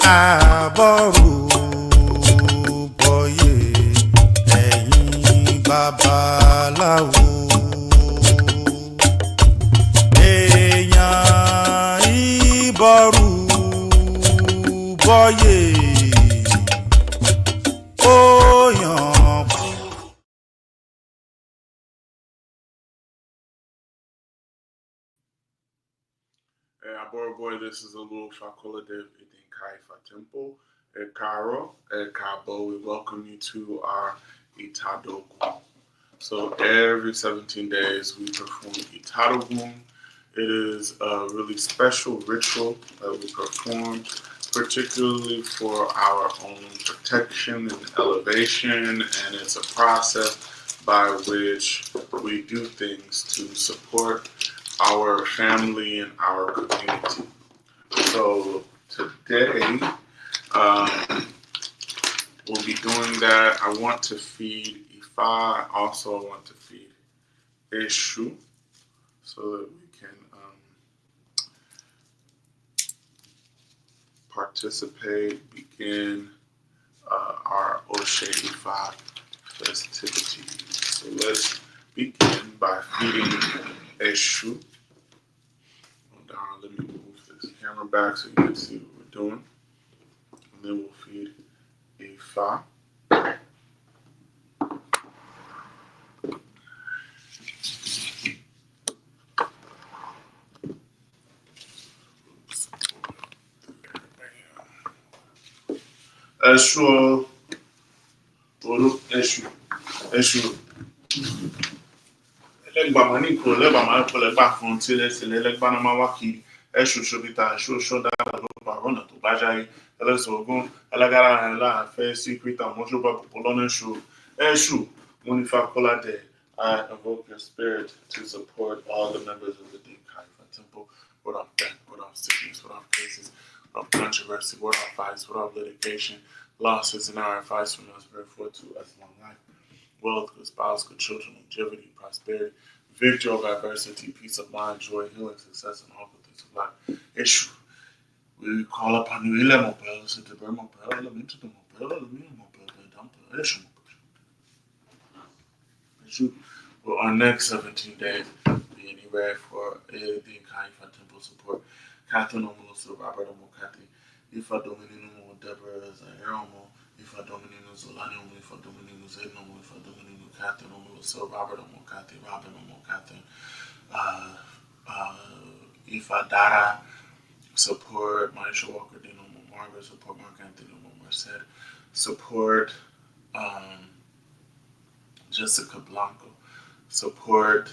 àbọ̀rù bọ̀yé ẹ̀yin babaláwo. èèyàn ìbọ̀rù bọ̀yé ó yàn. Boy, this is a little Fakola de Idinkaifa Temple. Karo, Kabo, we welcome you to our Itadoun. So every 17 days we perform Itadoun. It is a really special ritual that we perform, particularly for our own protection and elevation, and it's a process by which we do things to support our family and our community. So today, we'll be doing that. I want to feed Ifa. I also want to feed Eshu so that we can participate, begin our Oshe Ifa festivities. So let's begin by feeding Eshu. Let me move this camera back so you can see what we're doing. And then we'll feed Ifa. Eshu. Legba mani ko legba mani ko legba fún tí lẹ́sẹ̀lẹ̀ legba náà máa wá kí ẹ̀ṣù ṣòbítà ẹ̀ṣù ṣọ́dá lọ́pàá ọ̀nà tó bá jáyé ẹlẹ́sọ̀ ogun alágárá ẹ̀ láàfẹ́ síkírítà mọ́ṣọ́bà púpọ̀ lọ́nà ẹ̀ṣù Munifa Kolade. I invoke your spirit to support all the members of the Kaifa Temple without death, without sickness, without cases, without controversy, without fights, without litigation, losses in our advice from us, therefore to us long life. Wealth, good spouse, good children, longevity, prosperity, victory over adversity, peace of mind, joy, healing, success, and all good things of life. Issue. We call upon you, Ile Mopel, Sitiber Mopel, Elemental Mopel, Elemental Mopel, Dumper, Issue. Well, our next 17 days be anywhere for the Kaifa Temple support. Catherine Omuloso, Robert Omokati, Ifa Dominino, Deborah Zaeromo, Ifa Dominino Zolani, Ifa Dominino Zedno, Ifa Dominino Catherine Omuloso, Robert Omokati, Robin Omokati, Ifa Dara, support Maisha Walker, Dino Margaret, support Mark Anthony Merced, support Jessica Blanco, support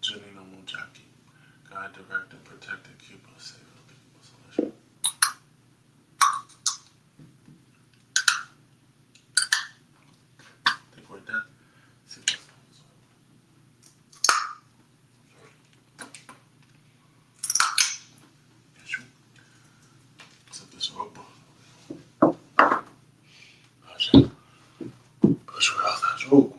Janina Mujaki. God direct and protect and keep us safe. I think we're done. See what's set this rope. Push her out that rope.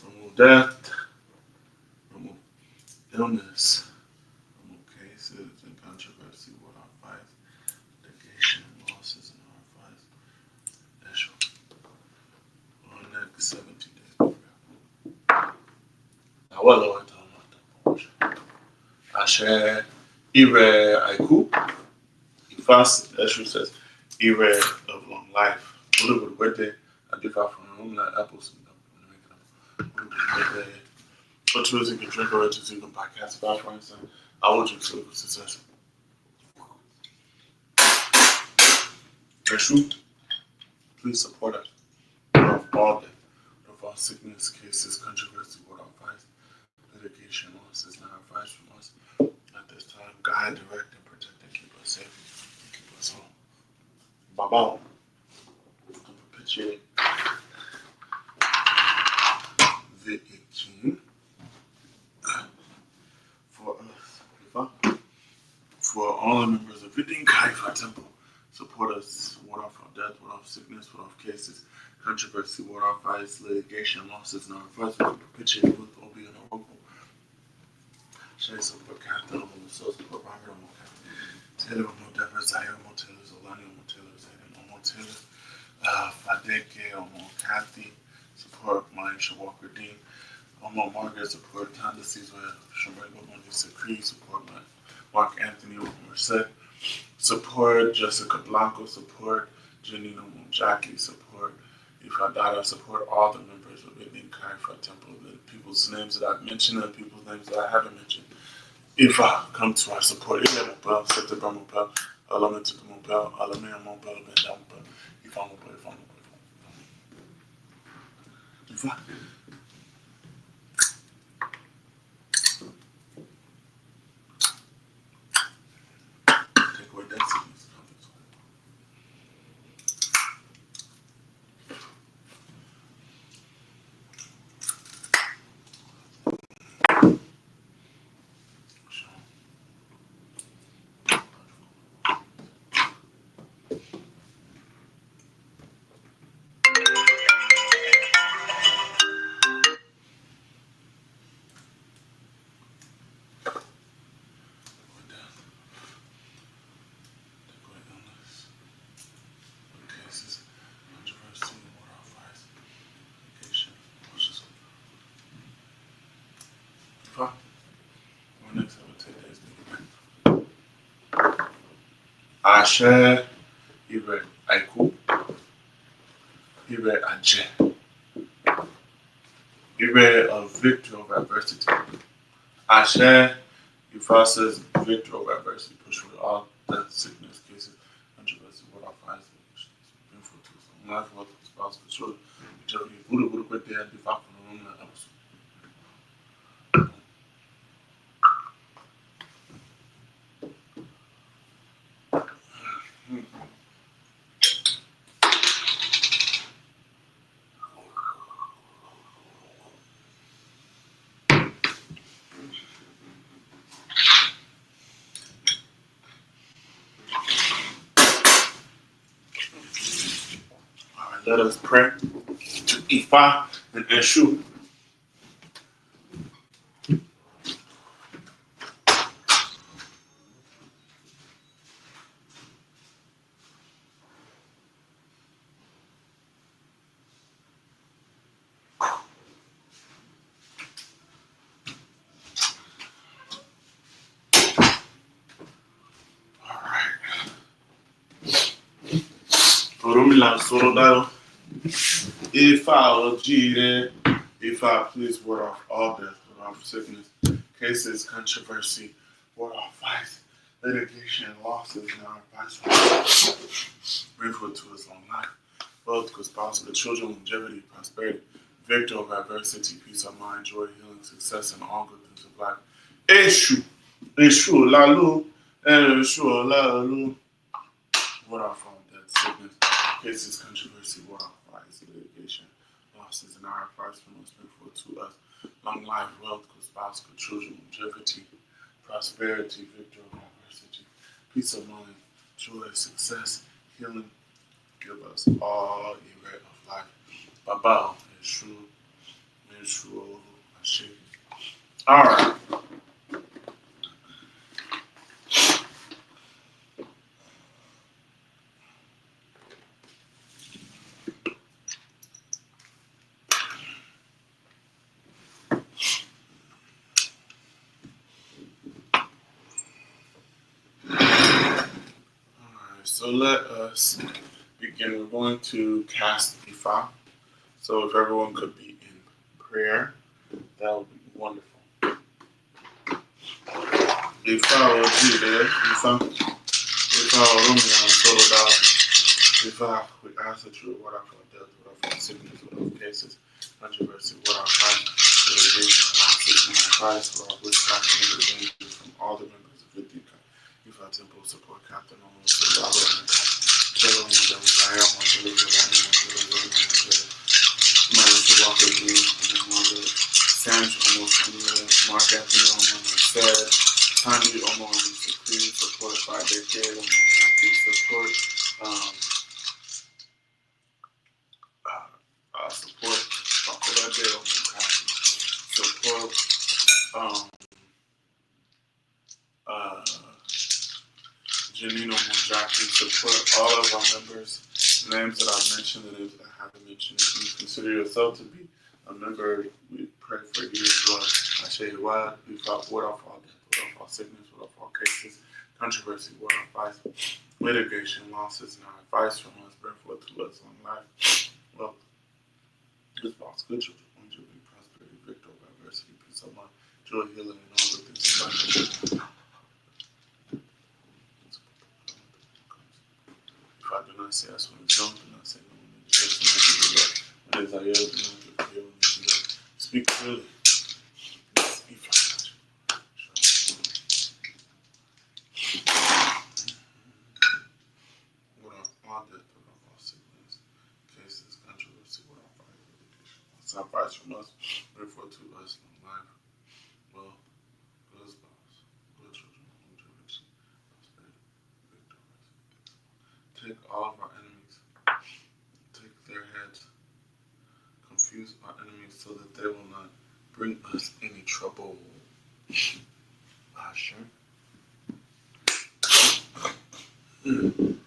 Remove death, remove illness, remove cases and controversy with our fights, litigation and losses in our fights. That's for the next 17 days. Now, what Lord told me I share Ire Aiku. Fast, Eshu says, Ire of long life. What would the birthday I differ from room like apples? What tools you can drink or to you can podcast about, for instance. I want you to look success. Eshu, please support us. Of all the of our sickness, cases, controversy, what our fights, litigation, losses, and our advice from us. At this time, guide, direct, and protect, and keep us safe, and keep us home. Bye-bye. And perpetuate the 18 for us, for all the members of the Kaifa Temple. Support us, ward off our death, ward off sickness, ward off cases, controversy, war off fights, litigation, losses, and our fights, perpetuate with Obi and Orobo. Shea support Catherine, so support Robert, Taylor, Modever, Zaire, Motaylor, Zolani, Motaylor, Zayden, Motaylor, Fadeke, Omo Kathy, support Maisha Walker Dean, Omo Margaret, support Tonda Caesar, Shambrego, Monisa Cree, support Mark Anthony, Merced, support Jessica Blanco, support Janino Jackie, support Ifadada, support all the members of Indian Kaifa Temple, the people's names that I've mentioned and the people's names that I haven't mentioned. If I come to our support, if I'm mobile, September mobile, Element to the mobile, Alamea mobile, Benda mobile, if I'm mobile, if I'm mobile, if I take away that sickness, Ashe, Ibe Aiku, Ibe Aje, Ibe of victory over adversity. Ashe, Ifa says victory over adversity, push through all death, sickness, cases, controversy, what our finds, painful to life, wealth, spouse, for sure. Whichever you Buddha, quit there, and Ifa from the room, and else. All right, let us pray to Ifa and Eshu. Orumila Sorodado. Ifa Ojire. Ifa, please ward off all death, ward off sickness, cases, controversy, ward off fights, litigation, losses, and our advice. Bring forth to us long life, wealth, good spouse, good children, longevity, prosperity, victory over adversity, peace of mind, joy, healing, success, and all good things of life. Eshu, Eshu, Lalu, Eshu, Lalu. Ward off all death, sickness, cases, controversy, ward off fights, litigation, losses, and our advice from us. Bring forth to us long life, wealth, good spouse, good children, longevity, prosperity, victory over adversity, peace of mind, joy, success, healing. Give us all a ray of life. Baba, Yeshua, Yeshua, Ashe. All right. So let us begin. We're going to cast Ifa. So if everyone could be in prayer, that would be wonderful. Ifa Ojire, Ifa Oromia, Soroda, Ifa, we ask that you would ward off our death, ward off our sickness, ward off cases, controversy, ward off fight, litigation, losses, and advice, ward off witchcraft and other dangers from all the members of the Ifa Temple support Captain Almost Robert and Taylor, Desire, Marissa Walker Green, Sanj almost Mark Anthony almost said, Tanya almost Supreme support by Decade, almost support Adele support uh, Janino Munjaki, support all of our members, names that I've mentioned, the names that I haven't mentioned. If you consider yourself to be a member, we pray for you as well. I say why we fought ward off all death, ward off all sickness, ward off all cases, controversy, ward off vice, litigation, losses, and our advice from us, bring forth to us on life. Well, this box, good children, longevity, prosperity, victory over adversity, peace of mind, joy, healing, and all the things of life. If I do not say yes when it's done, do not say no when it's just, when it's I yell, do not give fear when it's done. Speak clearly. Speak fast. What off all death, what off all sickness, cases, controversy, what off all litigation. Sacrifice from us, therefore to us in life. Well, good spouse, good children, longevity, prosperity, victory. Take all of our enemies, take their heads, confuse our enemies so that they will not bring us any trouble. Sure. And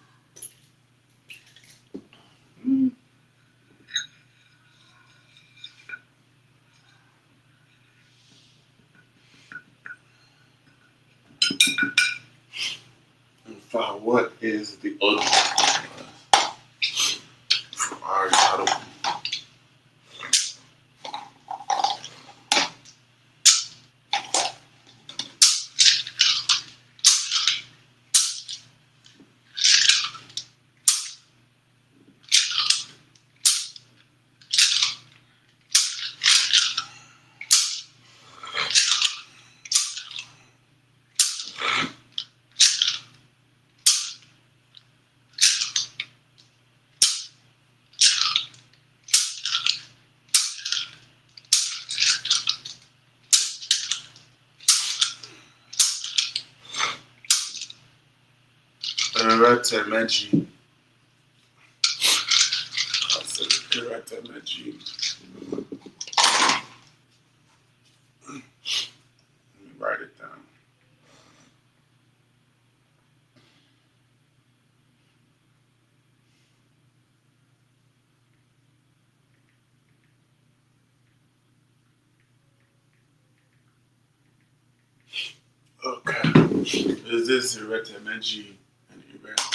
Father, what is the ultimate for our title? Irete Meji. I said Irete Meji. Let me write it down. Okay. Is this Irete Meji and Irete?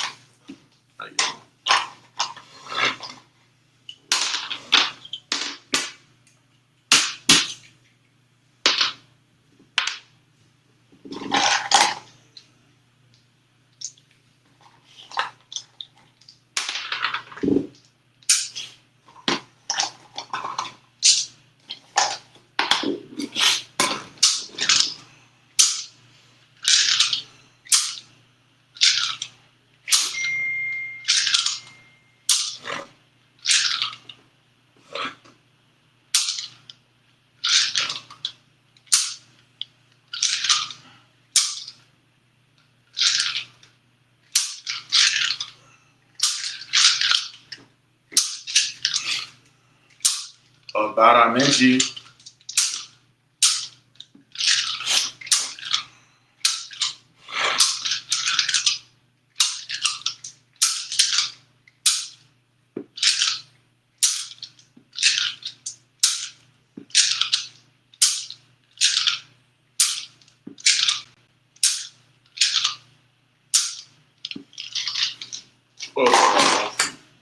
Obara Meji.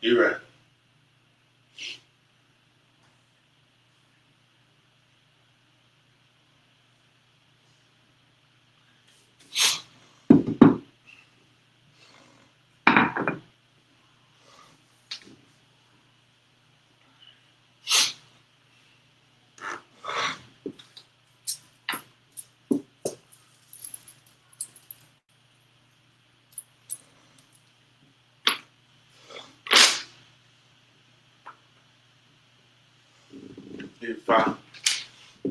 Irete. Ifa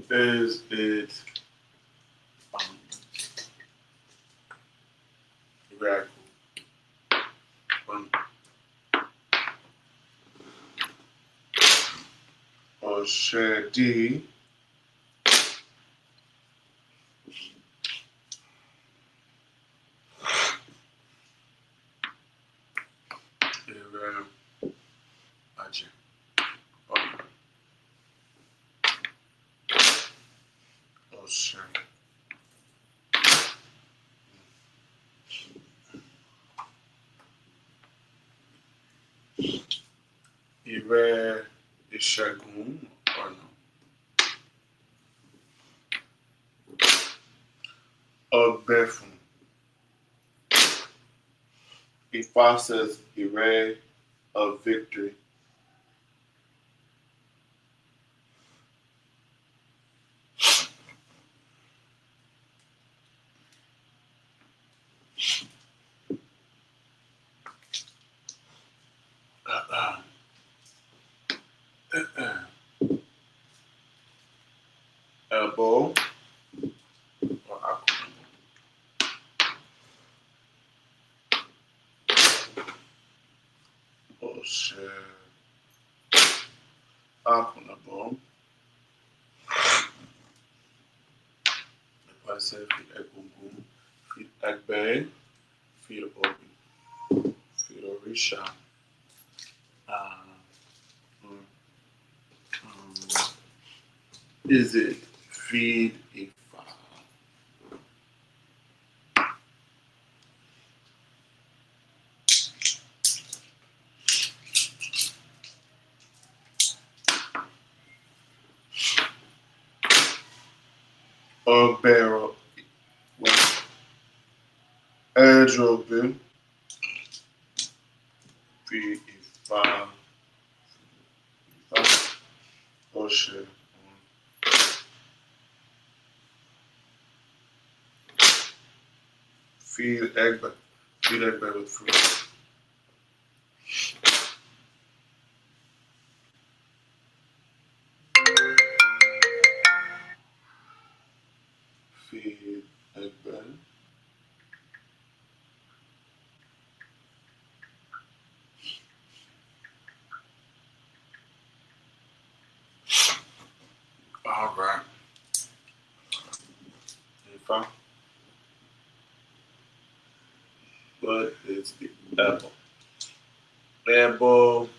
is it very cool. Oshedi. Ire Aje. Oshe. Ire Ìṣẹ́gun ọ̀nà. Ọgbẹ́fun. Ifa says Ire of victory. Elbow or Akun. Oshe. Akunabo. Ipase fi Egungun. Fi Egbe. Fi Obi. Fi Orisha. Is it feed Ifa? Ọbẹ̀rọ̀ Ẹ̀jọ̀gbẹ́ fi Ifa Ọ̀ṣẹ̀ feed Egbe with fruit. Feed Egbe. All right. Ifa. What is the apple? Apple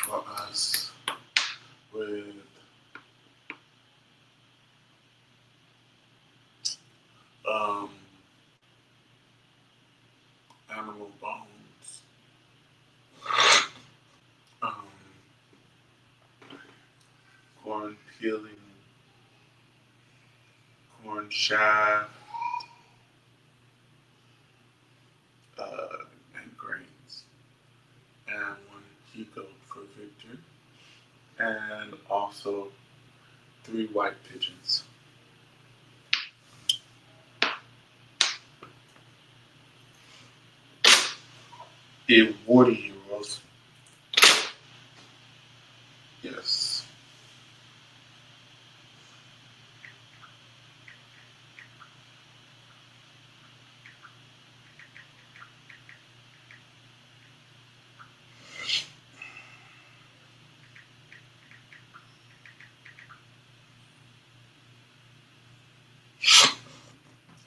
for us with animal bones, corn peeling, corn shaft, and grains, and 1 kilo for Victor, and also 3 white pigeons. The water heroes. Yes.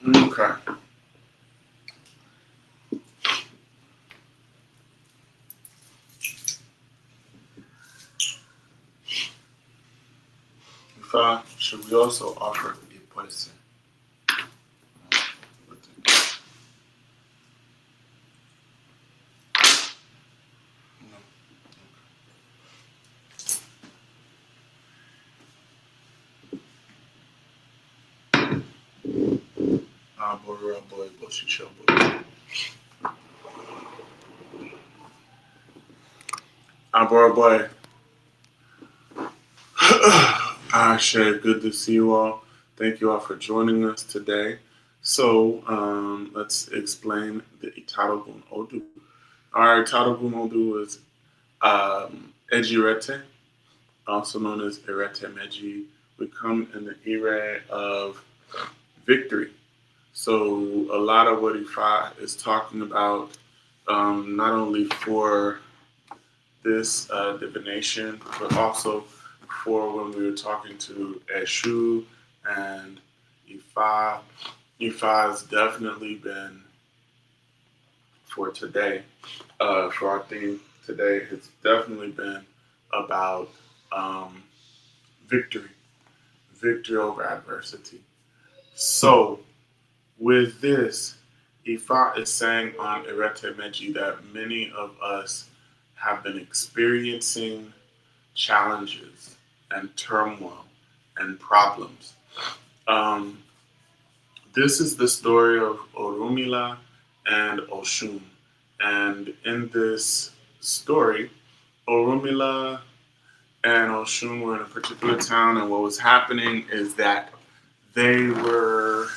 Okay. Should we also offer a poison? Boy, boy. Ashe, good to see you all. Thank you all for joining us today. So let's explain the Itadoun Odu. Our Itadoun Odu is Ejirete, also known as Erete Meji. We come in the era of victory. So a lot of what Ifa is talking about, not only for this divination, but also for when we were talking to Eshu and Ifa. Ifa has definitely been for today, for our theme today, it's definitely been about um, victory, victory over adversity. So, with this, Ifa is saying on Irete Meji that many of us have been experiencing challenges and turmoil and problems. Um, this is the story of Orumila and Oshun. And in this story, Orumila and Oshun were in a particular town, and what was happening is that they were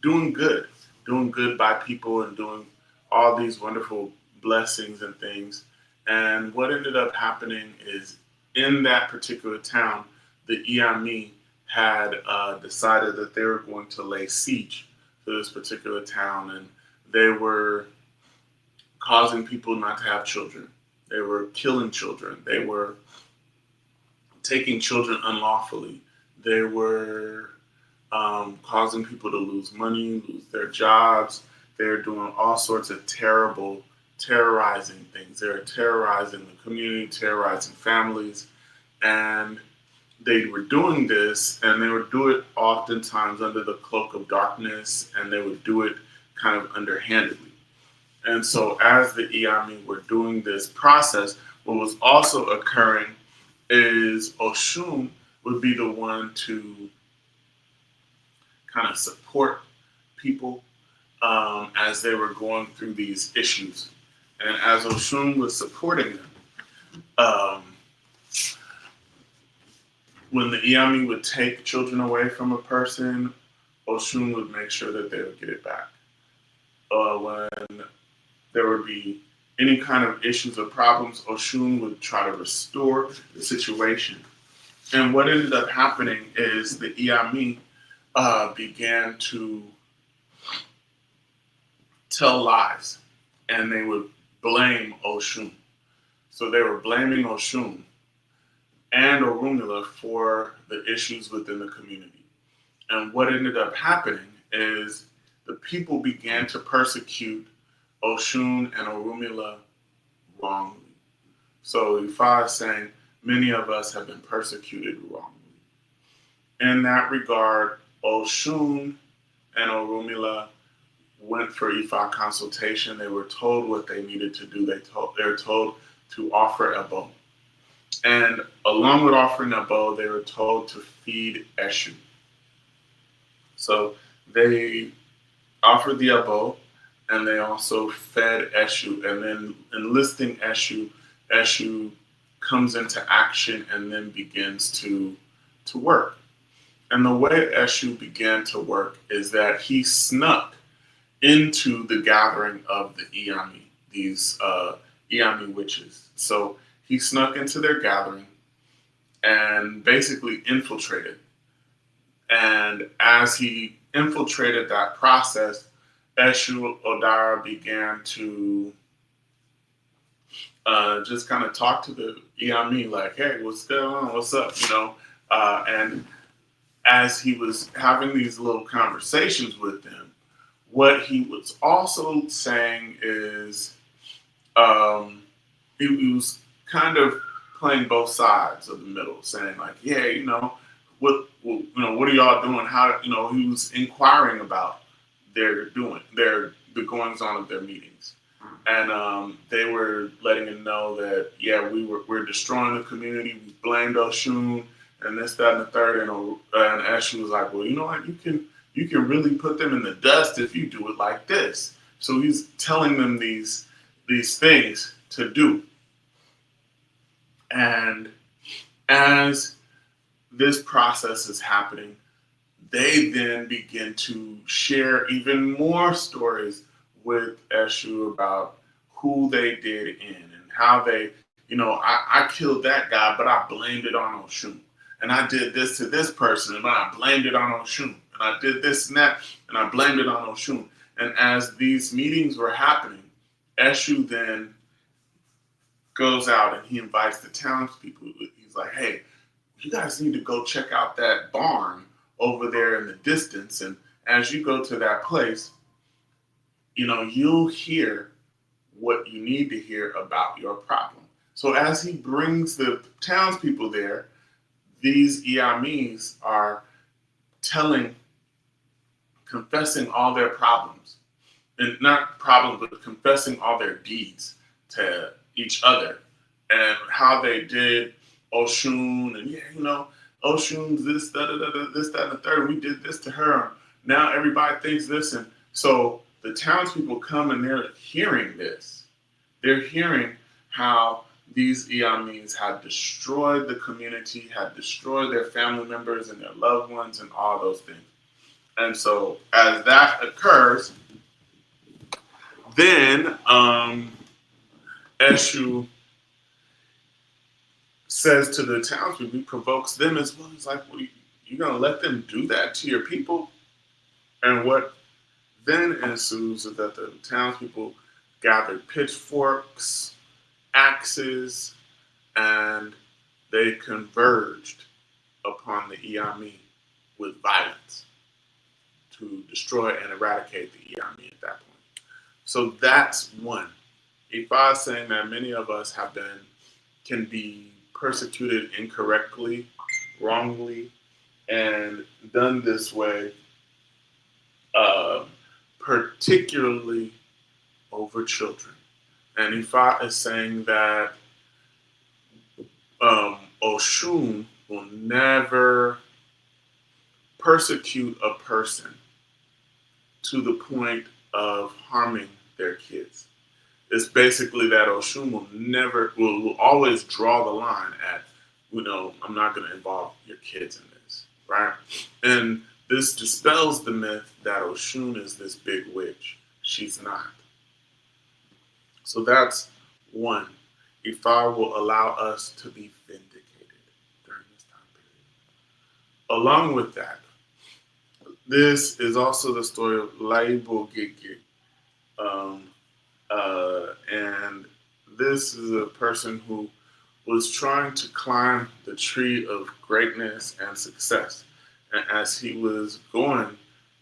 doing good by people and doing all these wonderful blessings and things. And what ended up happening is in that particular town, the Iami had decided that they were going to lay siege to this particular town, and they were causing people not to have children. They were killing children. They were taking children unlawfully. They were causing people to lose money, lose their jobs. They're doing all sorts of terrible, terrorizing things. They're terrorizing the community, terrorizing families. And they were doing this, and they would do it oftentimes under the cloak of darkness, and they would do it kind of underhandedly. And so, as the Iami were doing this process, what was also occurring is Oshun would be the one to kind of support people as they were going through these issues. And as Oshun was supporting them, um, when the Iami would take children away from a person, Oshun would make sure that they would get it back. When there would be any kind of issues or problems, Oshun would try to restore the situation. And what ended up happening is the Iami began to tell lies, and they would blame Oshun. So they were blaming Oshun and Orunmila for the issues within the community. And what ended up happening is the people began to persecute Oshun and Orunmila wrongly. So Ifa is saying many of us have been persecuted wrongly. In that regard, Oshun and Orunmila went for Ifa consultation. They were told what they needed to do. They were told to offer a bow. And along with offering a bow, they were told to feed Eshu. So they offered the abo, and they also fed Eshu. And then enlisting Eshu, Eshu comes into action and then begins to work. And the way Eshu began to work is that he snuck into the gathering of the Iami, these Iami witches. So he snuck into their gathering and basically infiltrated. And as he infiltrated that process, Eshu Odara began to just kind of talk to the Iami, like, hey, what's going on? What's up? And as he was having these little conversations with them, what he was also saying is he was kind of playing both sides of the middle, saying like, yeah, what are y'all doing? How, he was inquiring about the goings on of their meetings. And they were letting him know that, yeah, we're destroying the community. We blamed Oshun and this, that, and the third. And Eshu was like, well, you know what? You can really put them in the dust if you do it like this. So he's telling them these things to do. And as this process is happening, they then begin to share even more stories with Eshu about who they did in and how they, I killed that guy, but I blamed it on Oshun. And I did this to this person, and I blamed it on Oshun. And I did this and that, and I blamed it on Oshun. And as these meetings were happening, Eshu then goes out and he invites the townspeople. He's like, hey, you guys need to go check out that barn over there in the distance. And as you go to that place, you'll hear what you need to hear about your problem. So as he brings the townspeople there, these Iamis are telling, confessing all their problems. And not problems, but confessing all their deeds to each other and how they did Oshun and Oshun's this, da, da, da, da, this, that, and the third. We did this to her. Now everybody thinks this. And so the townspeople come and they're hearing this. They're hearing how these Iamis had destroyed the community, had destroyed their family members and their loved ones and all those things. And so as that occurs, then Eshu says to the townspeople, he provokes them as well. He's like, well, you're going to let them do that to your people? And what then ensues is that the townspeople gathered pitchforks, axes, and they converged upon the Iami with violence to destroy and eradicate the Iami at that point. So that's one. Ifa is saying that many of us can be persecuted incorrectly, wrongly, and done this way, particularly over children. And Ifa is saying that Oshun will never persecute a person to the point of harming their kids. It's basically that Oshun will always draw the line at, I'm not going to involve your kids in this, right? And this dispels the myth that Oshun is this big witch. She's not. So that's one. Ifa will allow us to be vindicated during this time period. Along with that, this is also the story of Laibo Gigi. And this is a person who was trying to climb the tree of greatness and success. And as he was going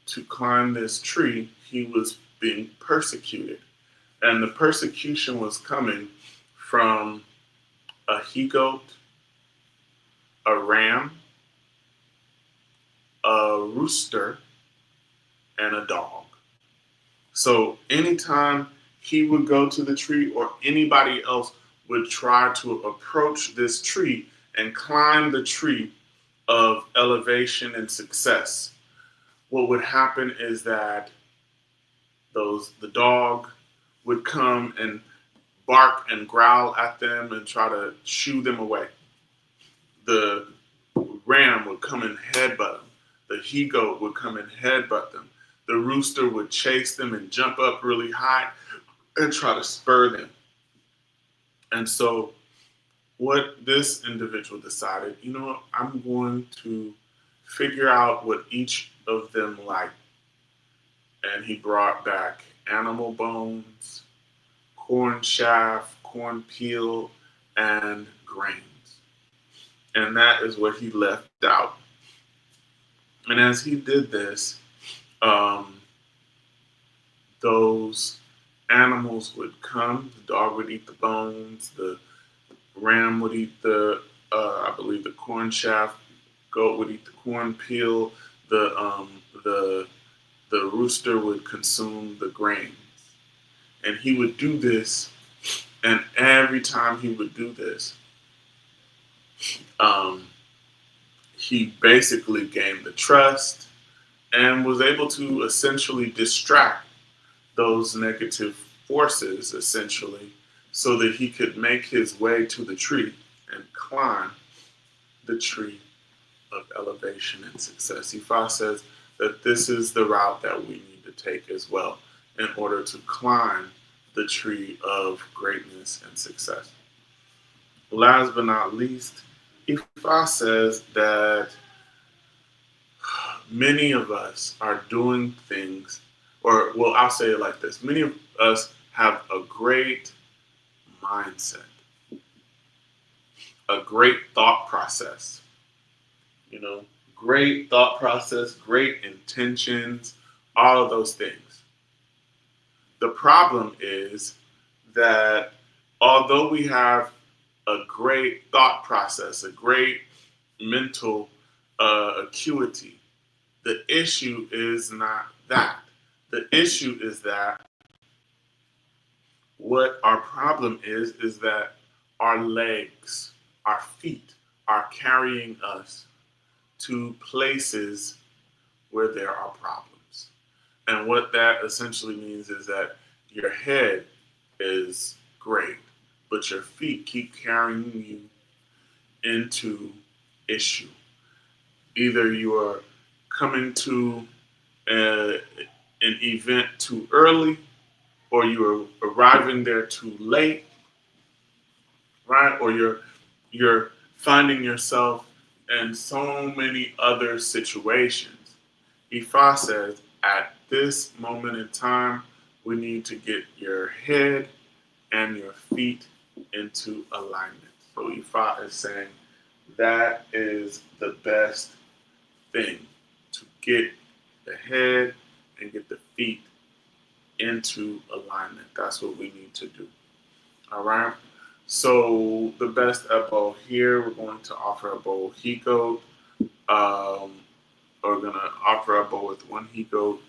to climb this tree, he was being persecuted. And the persecution was coming from a he-goat, a ram, a rooster, and a dog. So anytime he would go to the tree or anybody else would try to approach this tree and climb the tree of elevation and success, what would happen is that the dog would come and bark and growl at them and try to shoo them away. The ram would come and headbutt them. The he-goat would come and headbutt them. The rooster would chase them and jump up really high and try to spur them. And so what this individual decided, I'm going to figure out what each of them like. And he brought back animal bones, corn chaff, corn peel, and grains. And that is what he left out. And as he did this, those animals would come. The dog would eat the bones. The ram would eat I believe the corn chaff. Goat would eat the corn peel. The rooster would consume the grains. And he would do this, and every time he would do this, he basically gained the trust and was able to essentially distract those negative forces, essentially, so that he could make his way to the tree and climb the tree of elevation and success. Ifa says that this is the route that we need to take as well in order to climb the tree of greatness and success. Last but not least, Ifa says that many of us are doing things, I'll say it like this. Many of us have a great mindset. a great thought process. You know, great thought process, great intentions, all of those things. The problem is that although we have a great thought process, a great mental acuity, the issue is not that. The issue is that what our problem is that our legs, our feet are carrying us to places where there are problems. And what that essentially means is that your head is great, but your feet keep carrying you into issue. Either you are coming to an event too early, or you're arriving there too late, right? Or you're finding yourself in so many other situations. Ifa says, at this moment in time, we need to get your head and your feet into alignment. So Ifa is saying that is the best thing, to get the head and get the feet into alignment. That's what we need to do. All right. So the best elbow here, we're going to offer a bowl he goat. We're gonna offer a bowl with one he goat,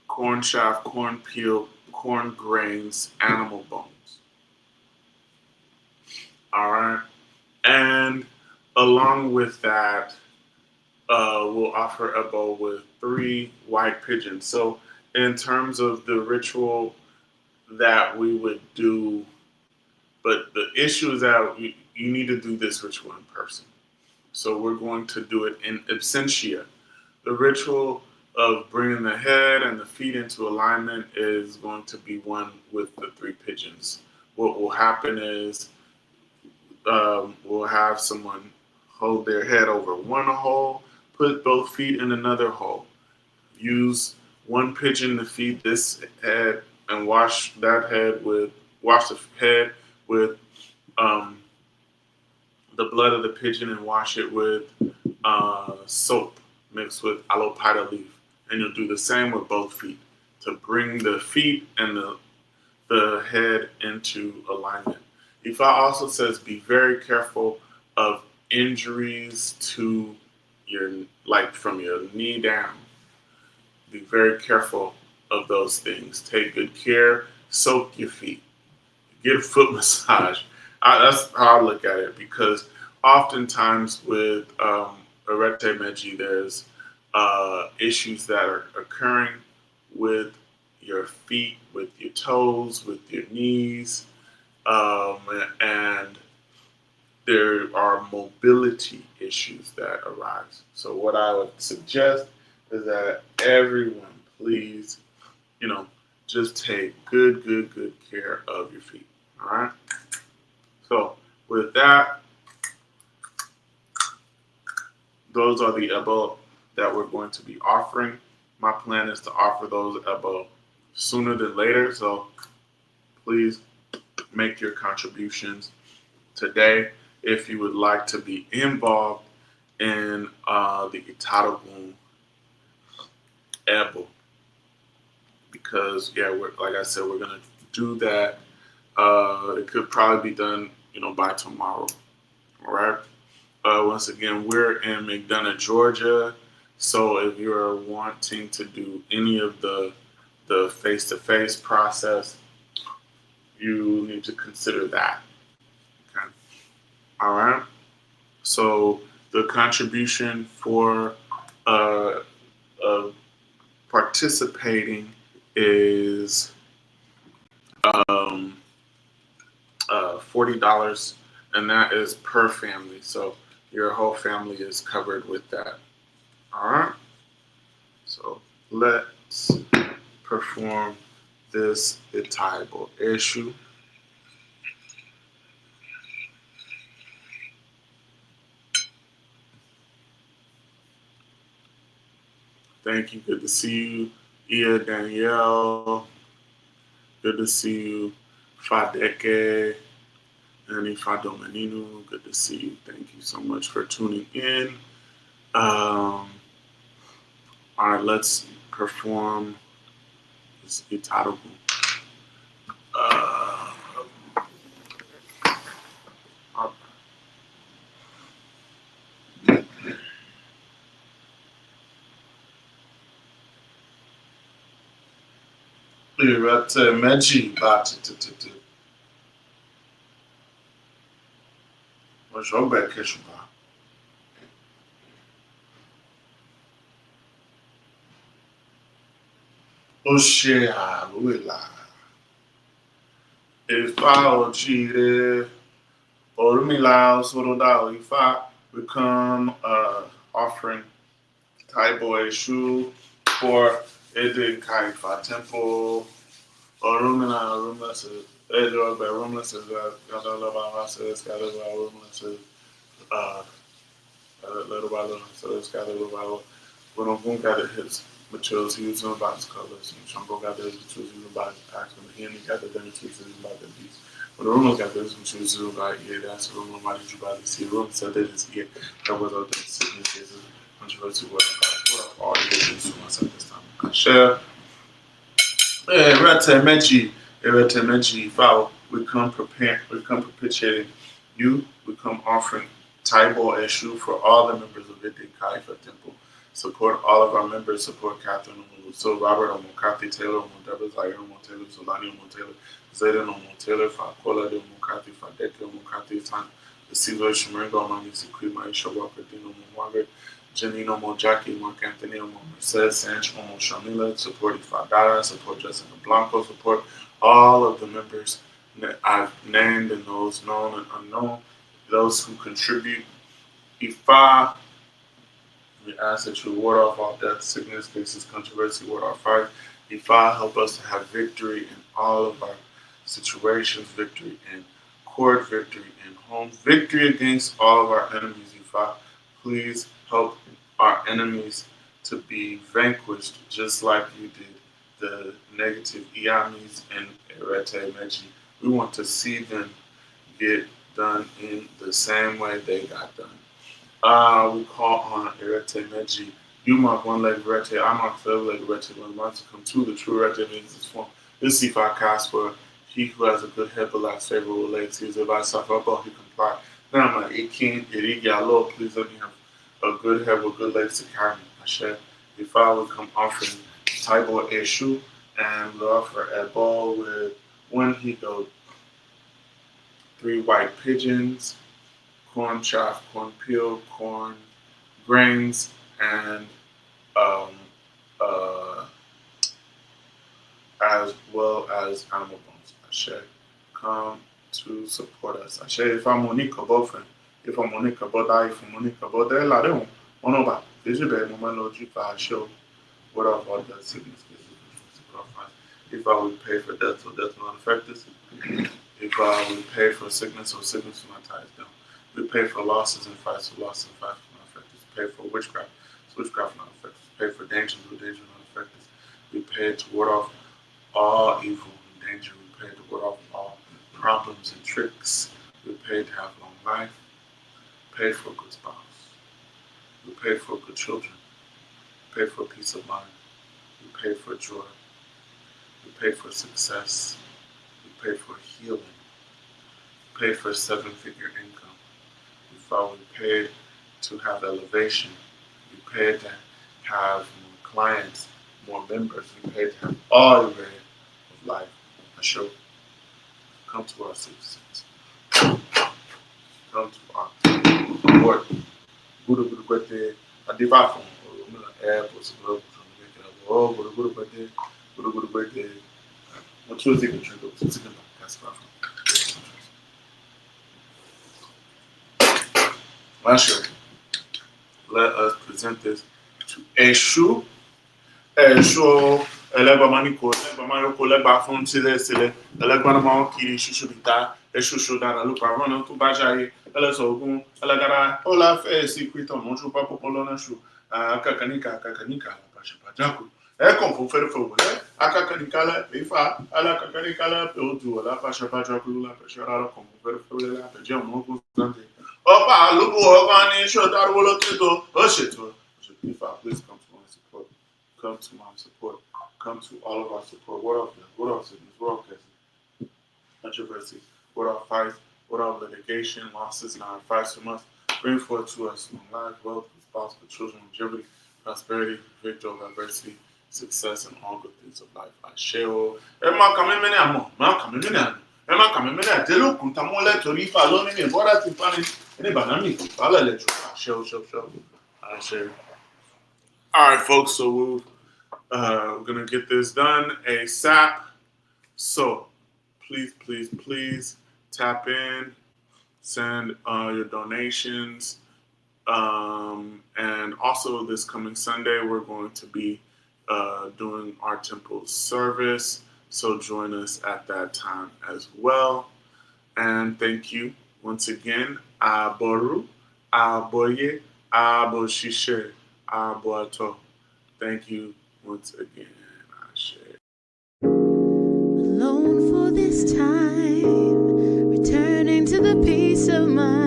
corn shaft, corn peel, corn grains, animal bones. All right. And along with that, we'll offer a bowl with 3 white pigeons. So in terms of the ritual that we would do, but the issue is that you need to do this ritual in person. So we're going to do it in absentia. The ritual of bringing the head and the feet into alignment is going to be one with the 3 pigeons. What will happen is we'll have someone hold their head over one hole, put both feet in another hole. Use one pigeon to feed this head and wash the head with um, the blood of the pigeon and wash it with soap mixed with aloe pita leaf. And you'll do the same with both feet to bring the feet and the head into alignment. Ifa also says be very careful of injuries to your, like from your knee down. Be very careful of those things. Take good care. Soak your feet. Get a foot massage. That's how I look at it, because oftentimes with arete meji, there's issues that are occurring with your feet, with your toes, with your knees, and there are mobility issues that arise. So what I would suggest is that everyone, please, just take good care of your feet. All right. So with that, those are the ebo that we're going to be offering. My plan is to offer those ebo sooner than later. So please make your contributions today if you would like to be involved in the Itadoun ebo. Because like I said, we're gonna do that. It could probably be done, by tomorrow. All right. Once again, we're in McDonough, Georgia. So if you're wanting to do any of the face-to-face process, you need to consider that. Okay. All right. So the contribution for uh, participating is $40, and that is per family. So your whole family is covered with that. All right. So let's perform this Itaibo issue. Thank you. Good to see you, Ia Danielle. Good to see you, Fadeke. And Ifa Dominino, good to see you. Thank you so much for tuning in. All right, let's perform this Itadoun. Uh, Ìrẹtẹ̀ méjì bá tètè. Ọ̀ṣọ́gbẹ̀ kẹsùbà. Ó ṣe àròwìlà. Ifá òjìire. Orumila Soroda Ifa become offering Taibo Eshu for Ede Kaifa Temple. Orumila says, Edo Berumla says, Gadalaba says, Gadalaba Rumla says, little by little, so it's got a little by little. When Ogun got his materials, he was about his colors. And Shango got his materials, he was about his packs. When the Henry got the materials, he was about the beats. When the Rumors got those materials, he was about, yeah, that's the room. Why did you buy this? The room said that it's here. That was out there sitting in cases. Controversy, what up, all the agents who must at this time. I share. Erete Meji, Foul, we come propitiating you, we come offering Taibo Eshu for all the members of the Kaifa Temple. Support all of our members, support Catherine Omo, so Robert Omo, Kathy Taylor Omo, Deborah Zaire Omo Taylor, Solani Omo Taylor, Zayden Omo Taylor, Fakola de Omo Kathy, Fadeke Omo Kathy, Tan, the Caesar Shimeringo, Manisi Queen, Maisha Walker, Dino Omo Margaret, Janine Omo, Jackie, Mark Anthony Omo, Mercedes, Sanch Omo, Shamila, support Ifadara, support Jessica Blanco, support all of the members that I've named and those known and unknown, those who contribute. Ifa, we ask that you ward off all death, sickness, cases, controversy, ward off fire. Ifa, help us to have victory in all of our situations, victory in court, victory in home, victory against all of our enemies. Ifa, please help our enemies to be vanquished just like you did the negative Iamis and Erete Meji. We want to see them get done in the same way they got done. We call on Erete Meji. You mark one leg Erete, I mark the other leg Erete. When months come to the true Erete means its form. This is Ifa cast for he who has a good head but lacks favorable legs. He is advised to suffer up, he comply. Now I'm like, it can't get it. Lord, please let me have a good head with good legs to carry me. I share. If I would come offering Taibo Eshu and we offer a ball with one he goat, 3 white pigeons, corn chaff, corn peel, corn grains, and um, as well as animal bones. I share. Come to support us. I share. If I'm Monica Bofen, if I'm Monica Boda, if I'm Monica Boda, la de on oba. Is it better? Moment logic for show. What of all that sickness sacrifice? If I would pay for death, so death will not affect us. If I would pay for sickness, so sickness will not tie us down. We pay for losses and fights, so losses and fights will not affect us. Pay for witchcraft, so witchcraft will not affect us. Pay for danger, so danger will not affect us. We pay to ward off all evil and danger. We pay to ward off all problems and tricks. We pay to have long life. Pay for a good spouse. We pay for good children. We pay for peace of mind. We pay for joy. We pay for success. We pay for healing. We pay for 7-figure income. We pay to have elevation. We pay to have more clients, more members. We pay to have all the way of life. A show. Come to our citizens. Come to our Lord. Guru Kwete, a divafon, or airports, oh, Guru Kwete, Guru Kwete. What you think of Trinidad? What's it going to let us present this to Eshu. Eshu, Elebamaniko, Elebamaniko, Lebafon, Sile, Elebanama, Kiri, Shubita, Eshu Shodana, Lucarona, to Bajai, Elesogun, Elegara, Olaf, Secret, Monchu Papa Polona Shu, Kakanika, Pajaku, Ecco, fu fere fu, akakanikala, ifa, ala kakanikala, odu, ala pasha pacha kula, pasha rara, come fere fu, la peja, mogu, zante. Opa, lubu, opa, ni, shotar, wolo, kito, oshito. Ifa, please come to my support. Come to my support. Come to all of our support. What up, what else is this? What up, controversy? What up, fights? What up, litigation, losses, and our fights from us? Bring forth to us long life, wealth, responsible children, longevity, prosperity, victory, diversity, success, and all good things of life. I share all. Emma, come in, amo. Ma, come in, Emma, come in, Delu, kuntamole, torifa, alone, and what I think, any banana, I'll let you. I share. All right, folks. So we're gonna get this done ASAP. So please tap in, send your donations, and also this coming Sunday we're going to be doing our temple service. So join us at that time as well. And thank you once again. Aboru, Aboye, Aboshishe, Aboato. Thank you once again. Alone for this time, returning to the peace of mind.